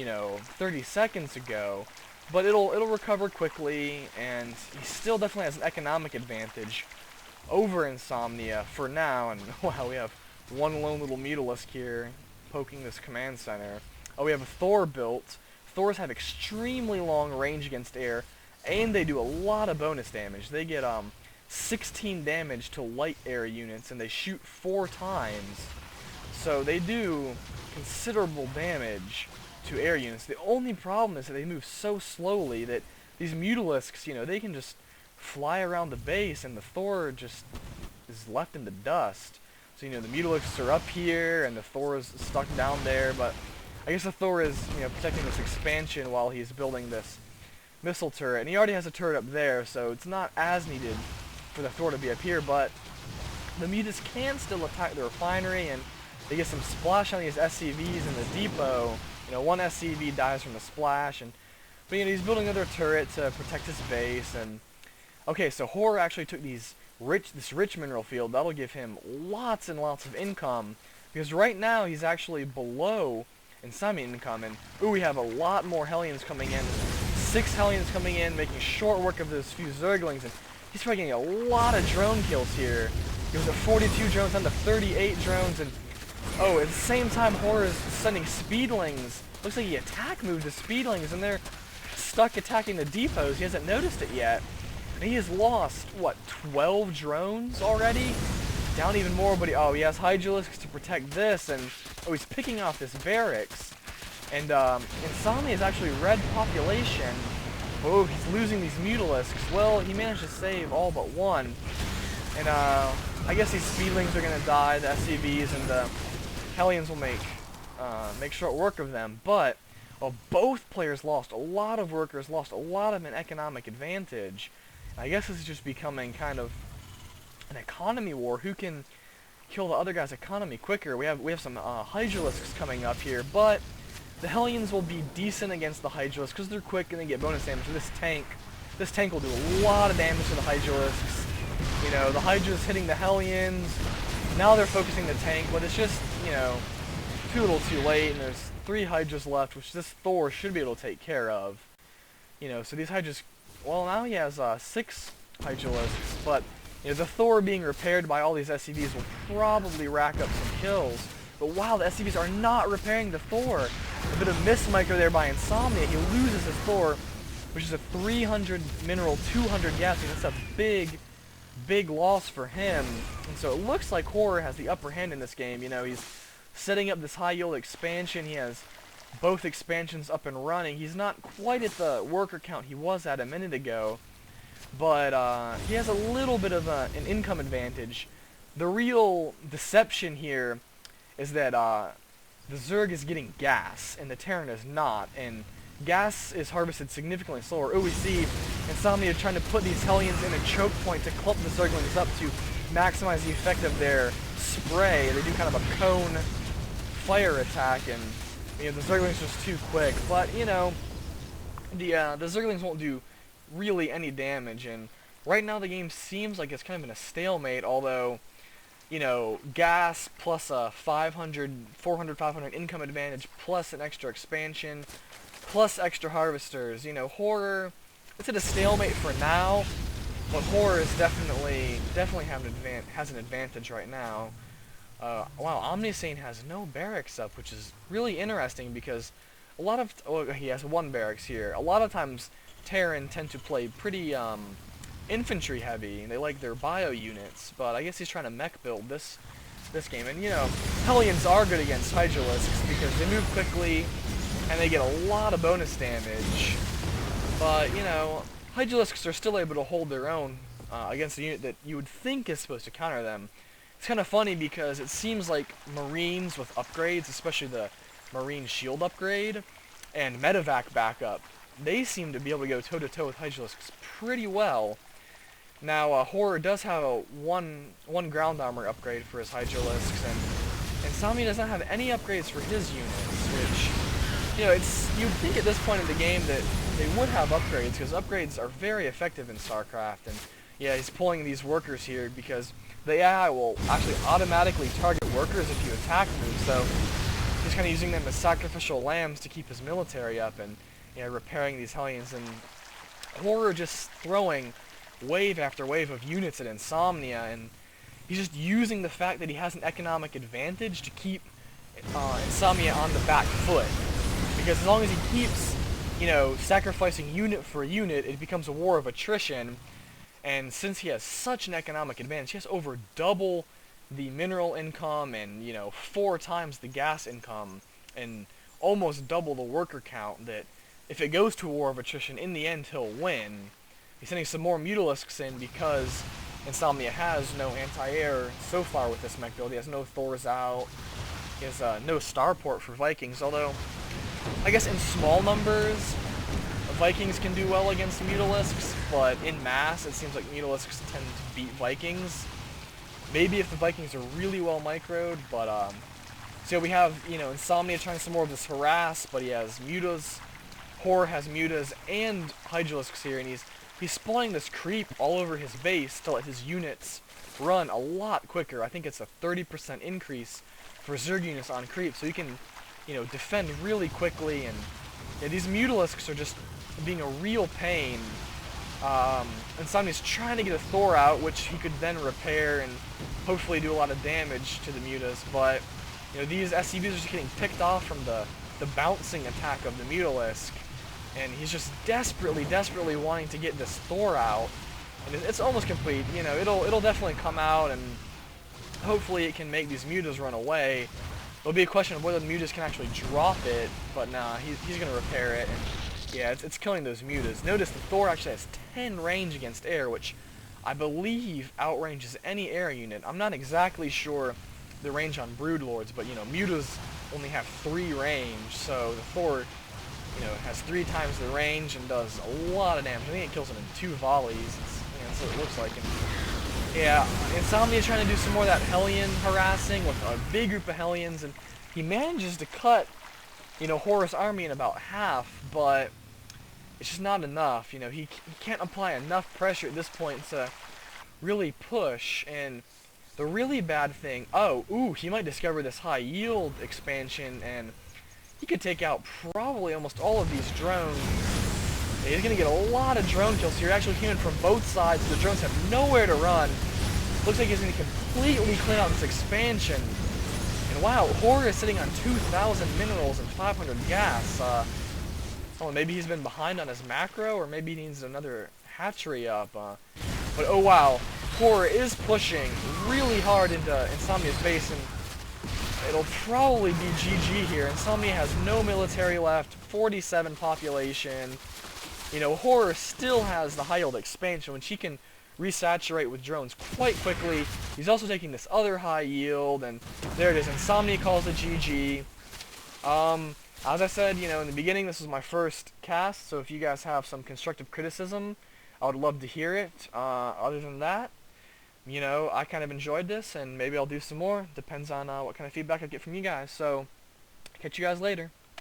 30 seconds ago, but it'll recover quickly, and he still definitely has an economic advantage over Insomnia for now. And wow, we have one lone little Mutalisk here poking this command center. Oh, we have a Thor built. Thors have extremely long range against air, and they do a lot of bonus damage. They get 16 damage to light air units, and they shoot 4 times. So they do considerable damage to air units. The only problem is that they move so slowly that these Mutalisks, they can just fly around the base, and the Thor just is left in the dust. So, the Mutalisks are up here, and the Thor is stuck down there, but I guess the Thor is, protecting this expansion while he's building this missile turret. And he already has a turret up there, so it's not as needed for the Thor to be up here, but the Mutas can still attack the refinery, and they get some splash on these SCVs in the depot. One SCV dies from the splash, but he's building another turret to protect his base. And okay, so HoRRoR actually took this rich mineral field. That'll give him lots and lots of income, because right now he's actually below Insomnia income. And ooh, we have a lot more Hellions coming in. 6 Hellions coming in, making short work of those few Zerglings, and he's probably getting a lot of drone kills here. He was at 42 drones down to 38 drones, and oh, at the same time HoRRoR is sending Speedlings. Looks like he attack moved the Speedlings, and they're stuck attacking the depots. He hasn't noticed it yet. And he has lost, what, 12 drones already? Down even more, but he has Hydralisks to protect this, and oh, he's picking off this barracks. And Insomnia is actually red population. Oh, he's losing these Mutalisks. Well, he managed to save all but one. And I guess these Speedlings are gonna die, the SCVs, and the Hellions will make short work of them. But well, both players lost a lot of workers, lost a lot of an economic advantage. I guess this is just becoming kind of an economy war. Who can kill the other guy's economy quicker? We have some Hydralisks coming up here, but the Hellions will be decent against the Hydralisks because they're quick and they get bonus damage. This tank will do a lot of damage to the Hydralisks. The Hydra's hitting the Hellions. Now they're focusing the tank, but it's just, too little too late, and there's 3 Hydras left, which this Thor should be able to take care of. So these Hydras, well, now he has 6 Hydralisks, but the Thor being repaired by all these SCVs will probably rack up some kills. But wow, the SCVs are not repairing the Thor. A bit of mismicro there by Insomnia. He loses his Thor, which is a 300 mineral, 200 gas. That's a big loss for him. And so it looks like HoRRoR has the upper hand in this game. He's setting up this high yield expansion. He has both expansions up and running. He's not quite at the worker count he was at a minute ago, but he has a little bit of an income advantage. The real deception here is that the Zerg is getting gas, and the Terran is not, and gas is harvested significantly slower. Oh, we see Insomnia trying to put these Hellions in a choke point to clump the Zerglings up to maximize the effect of their spray. They do kind of a cone fire attack, and the Zerglings are just too quick. But the Zerglings won't do really any damage, and right now the game seems like it's kind of in a stalemate, although gas plus a 400, 500 income advantage, plus an extra expansion, plus extra harvesters. HoRRoR, it's at a stalemate for now, but HoRRoR is definitely has an advantage right now. Wow, Omnisane has no barracks up, which is really interesting because he has 1 barracks here. A lot of times Terran tend to play pretty infantry heavy, and they like their bio units, but I guess he's trying to mech build this game. And Hellions are good against Hydralisks because they move quickly and they get a lot of bonus damage. But Hydralisks are still able to hold their own against a unit that you would think is supposed to counter them. It's kind of funny because it seems like Marines with upgrades, especially the Marine shield upgrade and medevac backup, they seem to be able to go toe-to-toe with Hydralisks pretty well. Now, HoRRoR does have a one ground armor upgrade for his Hydralisks, and Insomnia does not have any upgrades for his units, which, you'd think at this point in the game that they would have upgrades, because upgrades are very effective in StarCraft, and yeah, he's pulling these workers here because the AI will actually automatically target workers if you attack moves, so he's kind of using them as sacrificial lambs to keep his military up and, you know, repairing these Hellions. And HoRRoR just throwing wave after wave of units at Insomnia, and he's just using the fact that he has an economic advantage to keep Insomnia on the back foot. Because as long as he keeps, you know, sacrificing unit for unit, it becomes a war of attrition. And since he has such an economic advantage, he has over double the mineral income and, you know, 4 times the gas income and almost double the worker count, that if it goes to a war of attrition, in the end he'll win. He's sending some more Mutalisks in because Insomnia has no anti-air so far with this mech build. He has no Thors out. He has no starport for Vikings, although I guess in small numbers Vikings can do well against Mutalisks, but in mass it seems like Mutalisks tend to beat Vikings. Maybe if the Vikings are really well microed, but so we have, you know, Insomnia trying some more of this harass, but he has mutas. HoRRoR has mutas and Hydralisks here, and he's spawning this creep all over his base to let his units run a lot quicker. I think it's a 30% increase for Zerg units on creep, so he can, you know, defend really quickly. And yeah, these Mutalisks are just being a real pain. Insomnia's trying to get a Thor out, which he could then repair and hopefully do a lot of damage to the mutas, but you know, these SCVs are just getting picked off from the bouncing attack of the Mutalisk, and he's just desperately wanting to get this Thor out, and it's almost complete. You know, it'll definitely come out, and hopefully it can make these mutas run away. It'll be a question of whether the mutas can actually drop it, but nah, he's gonna repair it, and yeah, it's killing those mutas. Notice the Thor actually has 10 range against air, which I believe outranges any air unit. I'm not exactly sure the range on Broodlords, but you know, mutas only have 3 range, so the Thor, you know, has 3 times the range and does a lot of damage. I think it kills him in 2 volleys. That's what it looks like. And yeah, Insomnia's trying to do some more of that Hellion harassing with a big group of Hellions, and he manages to cut, you know, HoRRoR's army in about half, but it's just not enough. You know, he can't apply enough pressure at this point to really push. And the really bad thing, he might discover this high yield expansion, and he could take out probably almost all of these drones. He's going to get a lot of drone kills here. Actually came in from both sides. The drones have nowhere to run. Looks like he's going to completely clean out this expansion. And wow, HoRRoR is sitting on 2,000 minerals and 500 gas. Maybe he's been behind on his macro, or maybe he needs another hatchery up. But oh wow, HoRRoR is pushing really hard into Insomnia's base, and it'll probably be GG here. Insomnia has no military left, 47 population. You know, HoRRoR still has the high yield expansion, which he can resaturate with drones quite quickly. He's also taking this other high yield, and there it is. Insomnia calls it GG. As I said, you know, in the beginning, this was my first cast, so if you guys have some constructive criticism, I would love to hear it. Other than that, you know, I kind of enjoyed this, and maybe I'll do some more. Depends on what kind of feedback I get from you guys. So, catch you guys later.